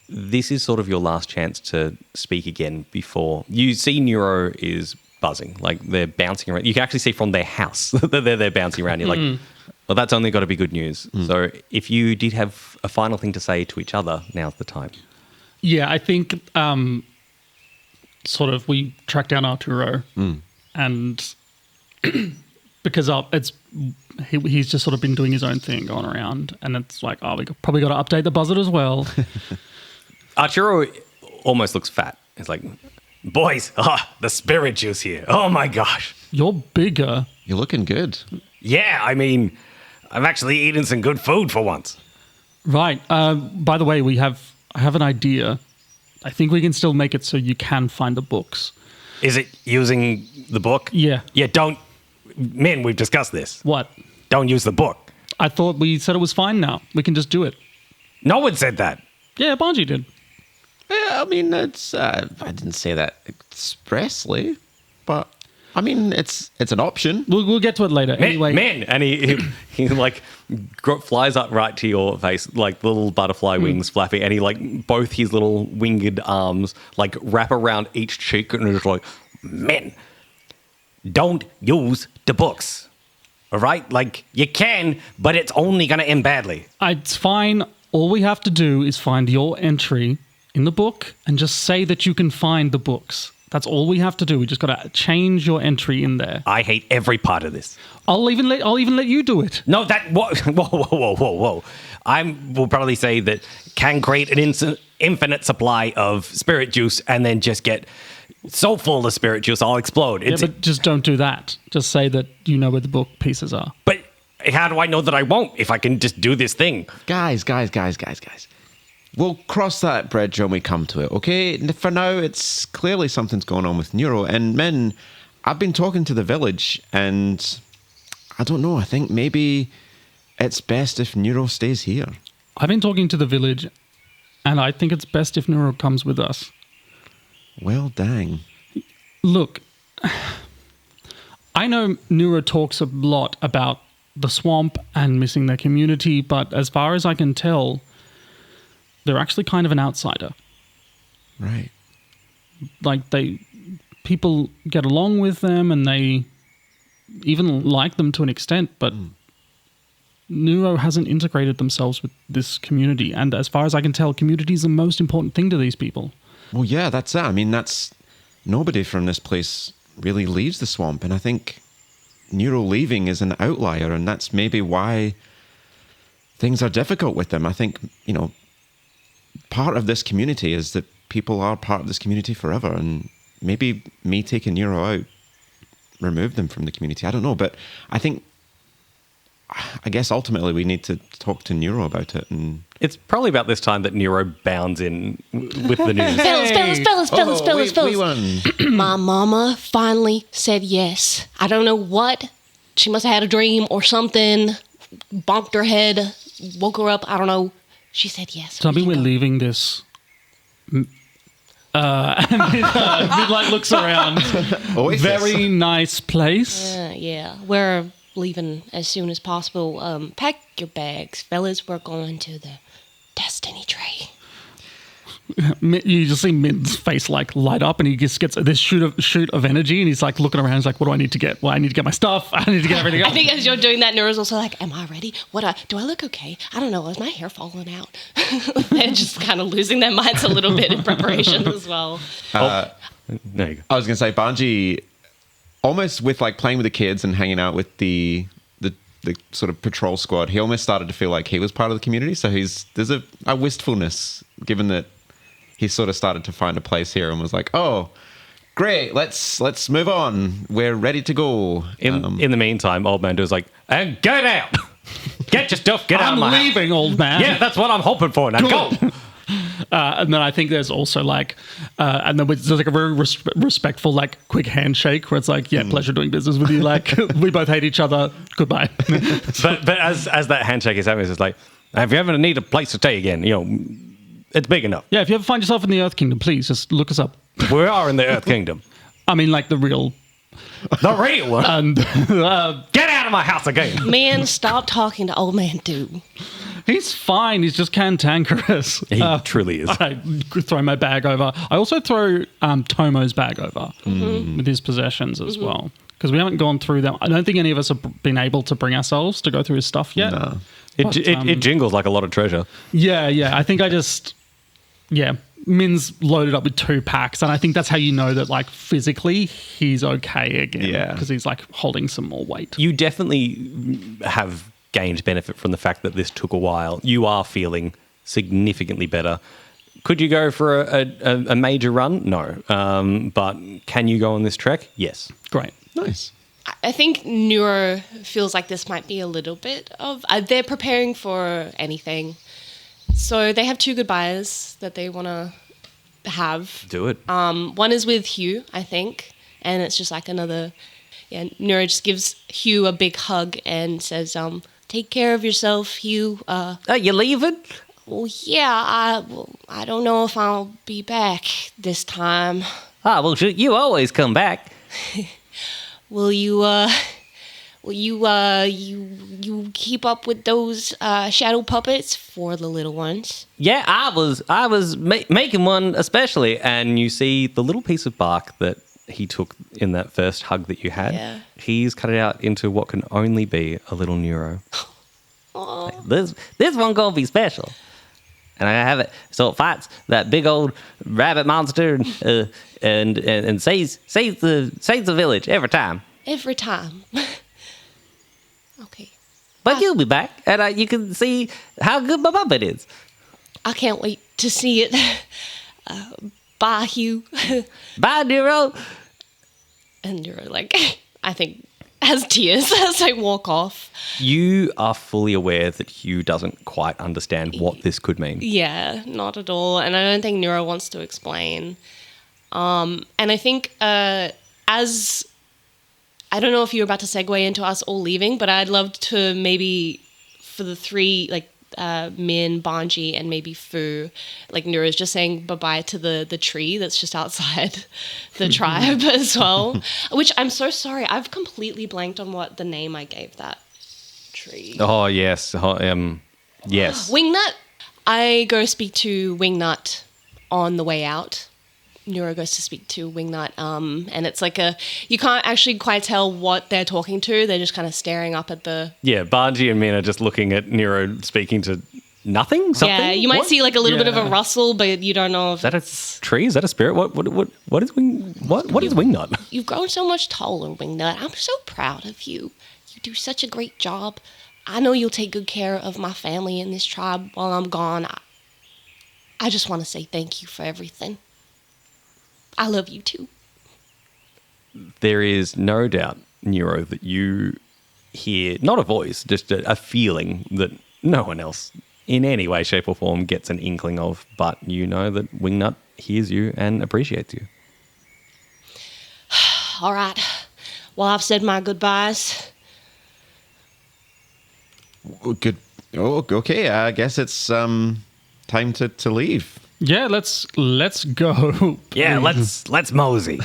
this is sort of your last chance to speak again before you see Nuro is buzzing. Like, they're bouncing around. You can actually see from their house that they're bouncing around. You're like, well, that's only got to be good news. So if you did have a final thing to say to each other, now's the time. Yeah, I think sort of we track down Arturo and because he's just sort of been doing his own thing going around, and it's like, oh, we probably got to update the buzzard as well. Arturo almost looks fat. It's like, Boys, the spirit juice here. Oh my gosh. You're bigger. You're looking good. Yeah, I mean, I'm actually eating some good food for once. Right. By the way, I have an idea. I think we can still make it so you can find the books. Is it using the book? Yeah. Yeah, don't... Minh, we've discussed this. What? Don't use the book. I thought we said it was fine now. We can just do it. No one said that. Yeah, Banji did. Yeah, I mean, it's. I didn't say that expressly, but I mean, it's an option. We'll get to it later. Anyway, Minh, and he like flies up right to your face, like the little butterfly wings flapping, and he like both his little winged arms like wrap around each cheek, and it's like, Minh, don't use the books. All right, like you can, but it's only gonna end badly. it's fine. All we have to do is find your entry in the book and just say that you can find the books. That's all we have to do. We just got to change your entry in there. I hate every part of this. I'll even let you do it. No, that whoa. I will probably say that can create an infinite supply of spirit juice and then just get so full of spirit juice I'll explode. Yeah, but just don't do that. Just say that you know where the book pieces are. But how do I know that I won't if I can just do this thing? Guys. We'll cross that bridge when we come to it, okay? For now, it's clearly something's going on with Nuro. And Minh, I've been talking to the village, and I don't know. I think maybe it's best if Nuro stays here. I've been talking to the village, and I think it's best if Nuro comes with us. Well, dang. Look, I know Nuro talks a lot about the swamp and missing their community, but as far as I can tell, they're actually kind of an outsider. Right. Like people get along with them and they even like them to an extent, but Nuro hasn't integrated themselves with this community. And as far as I can tell, community is the most important thing to these people. Well, yeah, that's it. I mean, nobody from this place really leaves the swamp. And I think Nuro leaving is an outlier, and that's maybe why things are difficult with them. I think, part of this community is that people are part of this community forever, and maybe me taking Nuro out removed them from the community. I don't know, but I guess ultimately we need to talk to Nuro about it. And It's probably about this time that Nuro bounds in with the news. Fellas. we won. My mama finally said yes. I don't know what. She must have had a dream or something. Bonked her head, woke her up. I don't know. She said yes. Tell me we're leaving this. And Minh looks around. Very nice place. Yeah, we're leaving as soon as possible. Pack your bags, fellas. We're going to the Destiny tree. You just see Min's face like light up, and he just gets this shoot of energy, and he's like looking around. He's like, "What do I need to get? Well, I need to get my stuff. I need to get everything." I think as you're doing that, Nuro's also like, "Am I ready? Do I look okay? I don't know. Is my hair falling out?" They're just kind of losing their minds a little bit in preparation as well. There you go. I was going to say, Banji, almost with like playing with the kids and hanging out with the sort of patrol squad, he almost started to feel like he was part of the community. So there's a wistfulness, given that he sort of started to find a place here and was like, "Oh, great, let's move on. We're ready to go." In the meantime, old man does like, and get out, get your stuff, get out of my I'm leaving, house. old man. Yeah, that's what I'm hoping for. Now go. And then I think there's also like, and then there's like a very respectful, like quick handshake where it's like, "Yeah, pleasure doing business with you. Like, we both hate each other. Goodbye." But as that handshake is happening, it's like, if you ever need a place to stay again, it's big enough. Yeah, if you ever find yourself in the Earth Kingdom, please just look us up. We are in the Earth Kingdom. I mean, like the real one. And Get out of my house again. Man, stop talking to old man dude. he's fine. He's just cantankerous. He truly is. I throw my bag over. I also throw Tomo's bag over with his possessions as well. Because we haven't gone through them. I don't think any of us have been able to bring ourselves to go through his stuff yet. No. It jingles like a lot of treasure. Yeah. I think Min's loaded up with 2 packs, and I think that's how you know that, like, physically he's okay again. Yeah. Because he's, like, holding some more weight. You definitely have gained benefit from the fact that this took a while. You are feeling significantly better. Could you go for a major run? No. But can you go on this trek? Yes. Great. Nice. I think Nuro feels like this might be a little bit of... they're preparing for anything. So they have 2 goodbyes that they want to have. Do it. One is with Hugh, I think, and it's just like another. Yeah, Nuro just gives Hugh a big hug and says, "Take care of yourself, Hugh." Are you leaving? Well, yeah, I don't know if I'll be back this time. Ah, well, you always come back. Will you keep up with those shadow puppets for the little ones? Yeah, I was making one especially, and you see the little piece of bark that he took in that first hug that you had. Yeah. He's cut it out into what can only be a little Nuro. Oh, This one gonna be special, and I have it so it fights that big old rabbit monster and saves the village every time. every time. Okay. But you'll be back, and you can see how good my puppet is. I can't wait to see it. Bye, Hugh. Bye, Nuro. And Nuro, like, I think, has tears as I walk off. You are fully aware that Hugh doesn't quite understand what this could mean. Yeah, not at all. And I don't think Nuro wants to explain. And I think as... I don't know if you're about to segue into us all leaving, but I'd love to maybe for the three, like Minh, Banji, and maybe Fu, like Nuro's just saying bye-bye to the tree that's just outside the tribe as well. Which I'm so sorry. I've completely blanked on what the name I gave that tree. Oh, yes. Yes. Wingnut. I go speak to Wingnut on the way out. Nuro goes to speak to Wingnut, and it's like you can't actually quite tell what they're talking to. They're just kind of staring up at the... Yeah, Banji and Minh are just looking at Nuro speaking to nothing? Something? Yeah, you might What? see like a little bit of a Yeah. rustle, but you don't know if Is that a tree? Is that a spirit? What is what is Wingnut? You've grown so much taller, Wingnut. I'm so proud of you. You do such a great job. I know you'll take good care of my family and this tribe while I'm gone. I just want to say thank you for everything. I love you too. There is no doubt, Nuro, that you hear, not a voice, just a feeling that no one else in any way, shape or form gets an inkling of, but you know that Wingnut hears you and appreciates you. All right. Well, I've said my goodbyes. Good. Oh, okay. I guess it's time to leave. Yeah, let's go. Yeah, let's mosey.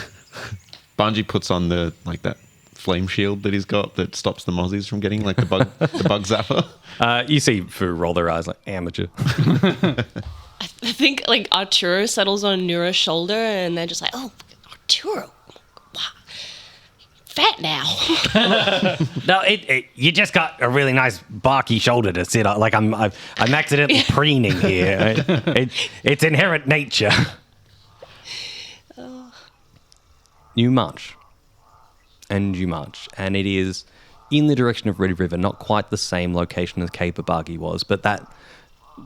Banji puts on that flame shield that he's got that stops the mozzies from getting the bug zapper. You see Fu roll their eyes like amateur. I think like Arturo settles on Nuro's shoulder, and they're just like, "Oh, Arturo, wow, fat now." No, you just got a really nice barky shoulder to sit on. Like I'm accidentally preening here. It's inherent nature. You march, and it is in the direction of Red River, not quite the same location as Cape Abagi was, but that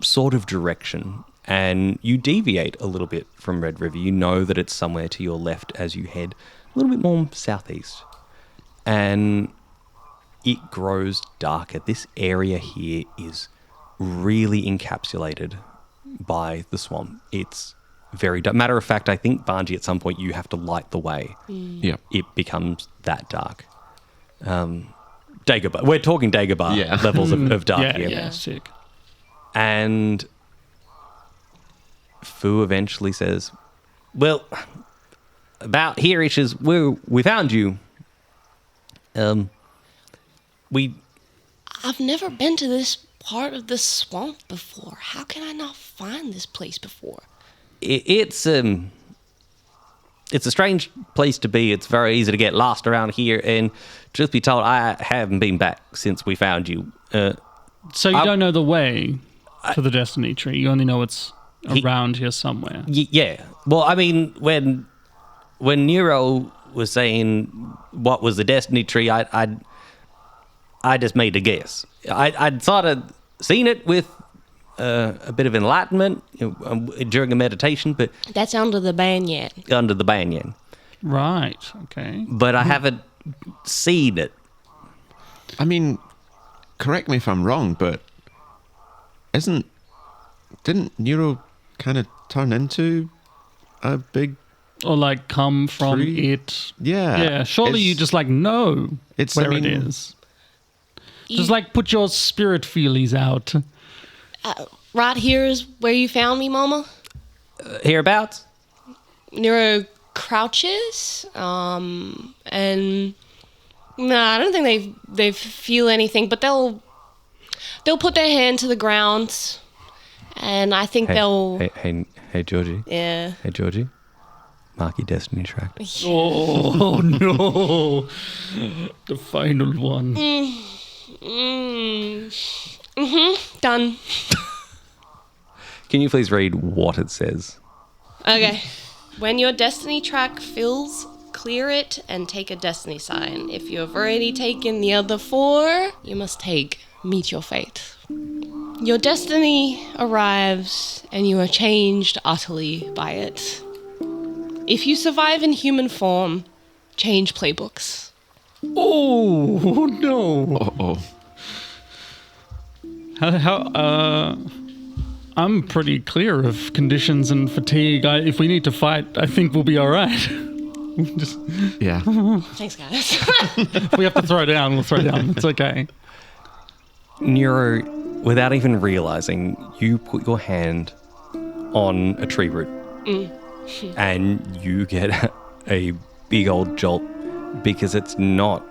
sort of direction. And you deviate a little bit from Red River. You know that it's somewhere to your left as you head a little bit more southeast. And it grows darker. This area here is really encapsulated by the swamp. It's very dark. Matter of fact, I think, Banji, at some point you have to light the way. Yeah. It becomes that dark. Dagobah. We're talking Dagobah levels of dark Yeah, here. yeah, sick. And Fu eventually says, well, about here-ish is where we found you. I've never been to this part of the swamp before. How can I not find this place before? It's a strange place to be. It's very easy to get lost around here. And truth be told, I haven't been back since we found you. So you don't know the way to the Destiny tree. You only know it's around here somewhere. Yeah. Well, I mean, when Nuro was saying what was the Destiny tree, I just made a guess. I'd sort of seen it with a bit of enlightenment during a meditation, but That's under the banyan. under the banyan. Right. Okay. But I haven't seen it. I mean, correct me if I'm wrong, but didn't Nuro kind of turn into a big... Or like come from Tree? it. Yeah. Yeah, surely you just like know It's- where I mean- it is. Just like put your spirit feelies out. Right here is where you found me, Mama. Hereabouts? Nuro crouches, and I don't think they feel anything, but they'll put their hand to the ground, and I think they'll. Hey, Georgie. Yeah. Hey, Georgie. Mark your destiny track. Oh no. The final one. Done. Can you please read what it says? Okay. When your destiny track fills, clear it and take a destiny sign. If you have already taken the other 4, you must take meet your fate. Your destiny arrives and you are changed utterly by it. If you survive in human form, change playbooks. Oh no. Uh-oh. I'm pretty clear of conditions and fatigue. If we need to fight, I think we'll be all right. Just Yeah. Thanks, guys. if we have to throw down, we'll throw down. It's okay. Nuro, without even realizing, you put your hand on a tree root and you get a big old jolt because it's not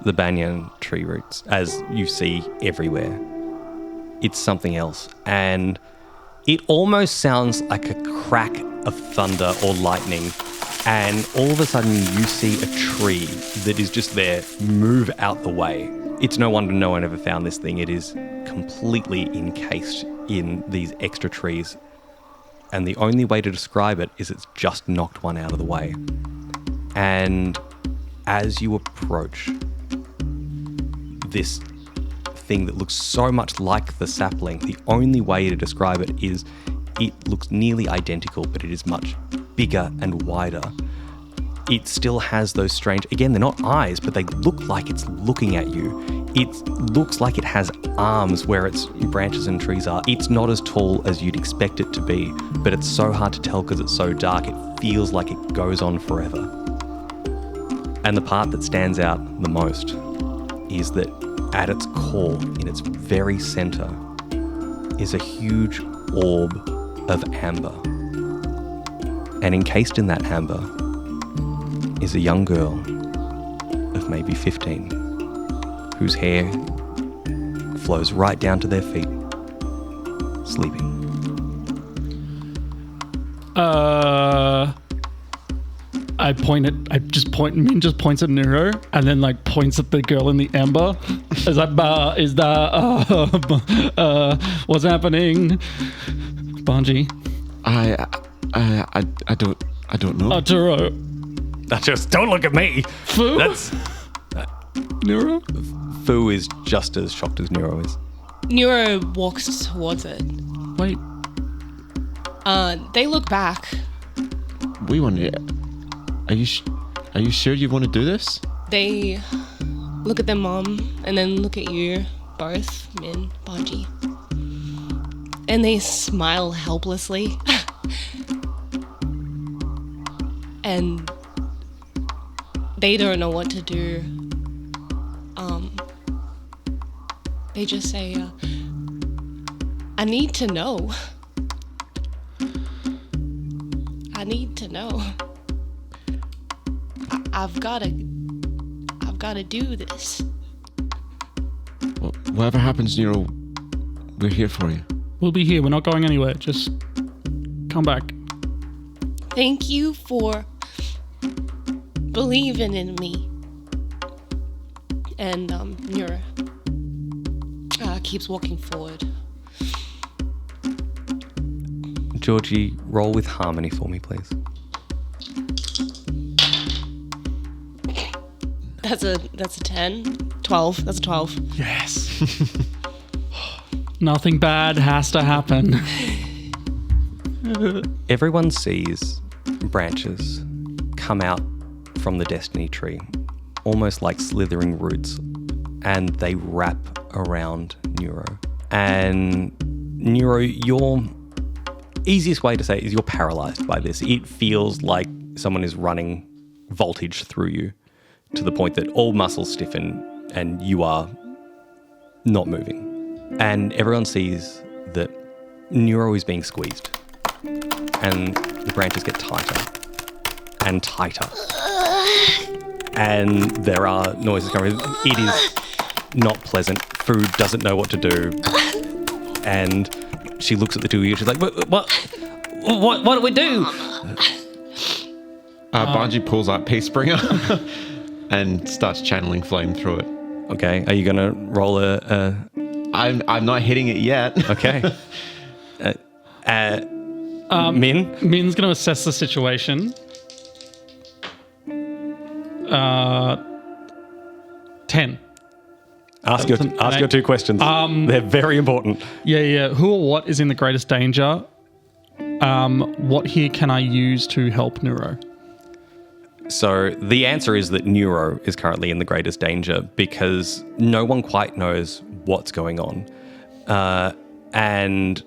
the banyan tree roots as you see everywhere. It's something else. And it almost sounds like a crack of thunder or lightning. And all of a sudden you see a tree that is just there move out the way. It's no wonder no one ever found this thing. It is completely encased in these extra trees. And the only way to describe it is it's just knocked one out of the way. And as you approach this thing that looks so much like the sapling, the only way to describe it is it looks nearly identical, but it is much bigger and wider. It still has those strange, again, they're not eyes, but they look like it's looking at you. It looks like it has arms where its branches and trees are. It's not as tall as you'd expect it to be, but it's so hard to tell because it's so dark. It feels like it goes on forever. And the part that stands out the most is that at its core, in its very center, is a huge orb of amber. And encased in that amber is a young girl of maybe 15, whose hair flows right down to their feet, sleeping. Minh just points at Nuro and then like points at the girl in the amber. What's happening? Banji. I don't know. Turo. Just don't look at me. Fu? That's Nuro? Fu is just as shocked as Nuro is. Nuro walks towards it. Wait. They look back. We want to... Are you sure you want to do this? They look at their mom and then look at you, both, Minh, Banji. And they smile helplessly. And they don't know what to do. They just say, I need to know. I need to know. I've gotta do this. Well, whatever happens, Nuro, we're here for you. We'll be here. We're not going anywhere. Just come back. Thank you for believing in me. And Nuro keeps walking forward. Georgie, roll with harmony for me, please. That's a 10. 12. That's a 12. Yes. Nothing bad has to happen. Everyone sees branches come out from the destiny tree, almost like slithering roots, and they wrap around Nuro. And Nuro, easiest way to say it is you're paralyzed by this. It feels like someone is running voltage through you to the point that all muscles stiffen and you are not moving. And everyone sees that Nuro is being squeezed and the branches get tighter and tighter. And there are noises coming. It is not pleasant. Food doesn't know what to do. And she looks at the two of you. She's like, what do we do? Banji pulls out Peace Bringer and starts channeling flame through it. Okay, are you going to roll a... I'm not hitting it yet. Okay. Minh? Min's going to assess the situation. 10. Ask your two questions. They're very important. Yeah. Who or what is in the greatest danger? What here can I use to help Nuro? So the answer is that Nuro is currently in the greatest danger because no one quite knows what's going on. And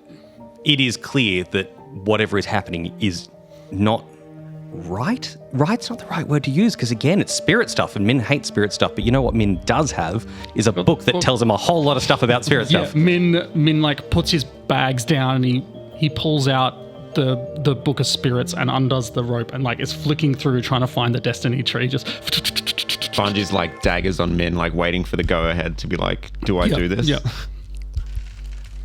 it is clear that whatever is happening is not right. Right's not the right word to use because, again, it's spirit stuff and Minh hates spirit stuff. But you know what Minh does have is a book that tells him a whole lot of stuff about spirit stuff. Minh like puts his bags down and he pulls out the book of spirits and undoes the rope and like is flicking through trying to find the destiny tree. Just Banji's like daggers on Minh, like waiting for the go ahead to be like, do I do this? Yeah.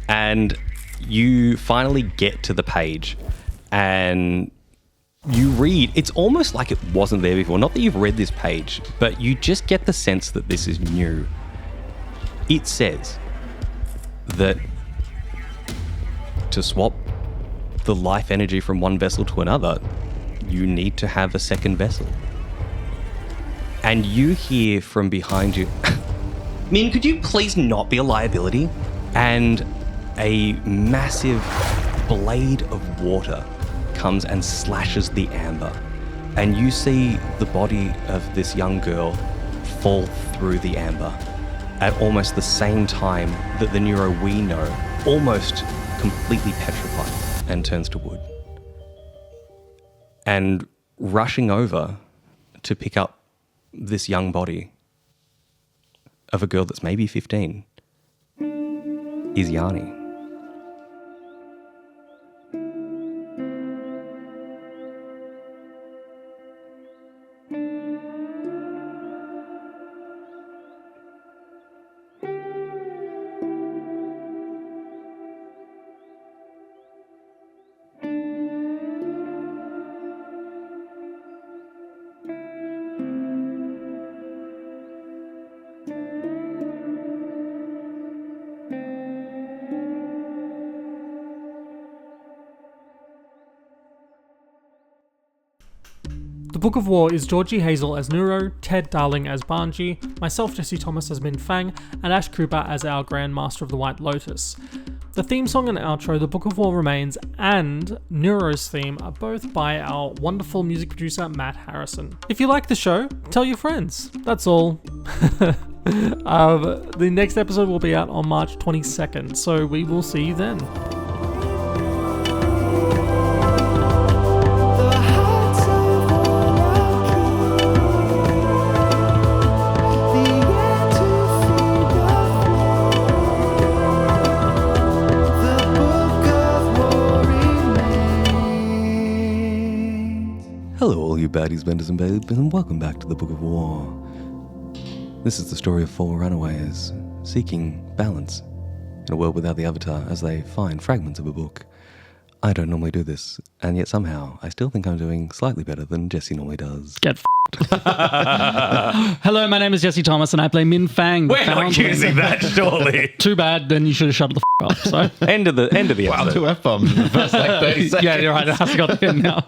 And you finally get to the page and you read. It's almost like it wasn't there before. Not that you've read this page, but you just get the sense that this is new. It says that to swap the life energy from one vessel to another, you need to have a second vessel. And you hear from behind you, Minh, could you please not be a liability? And a massive blade of water comes and slashes the amber. And you see the body of this young girl fall through the amber at almost the same time that the Nuro we know almost completely petrified and turns to wood. And rushing over to pick up this young body of a girl that's maybe 15 is Yanni. The Book of War is Georgie Hazel as Nuro, Ted Darling as Banji, myself Jesse Thomas as Minh FANG, and Ash Cooper as our Grand Master of the White Lotus. The theme song and outro, The Book of War Remains, and Nuro's theme are both by our wonderful music producer Matt Harrison. If you like the show, tell your friends. That's all. The next episode will be out on March 22nd, so we will see you then. Hello, all you baddies, benders, and babes, and welcome back to the Book of War. This is the story of 4 runaways seeking balance in a world without the Avatar as they find fragments of a book. I don't normally do this, and yet somehow I still think I'm doing slightly better than Jesse normally does. Get Hello, my name is Jesse Thomas, and I play Minh FANG. We're not using that, surely. Too bad, then you should have shut the up. So End of the episode. Wow, 2 F-bombs in the first like 30 seconds. yeah, you're right. It has to go in now.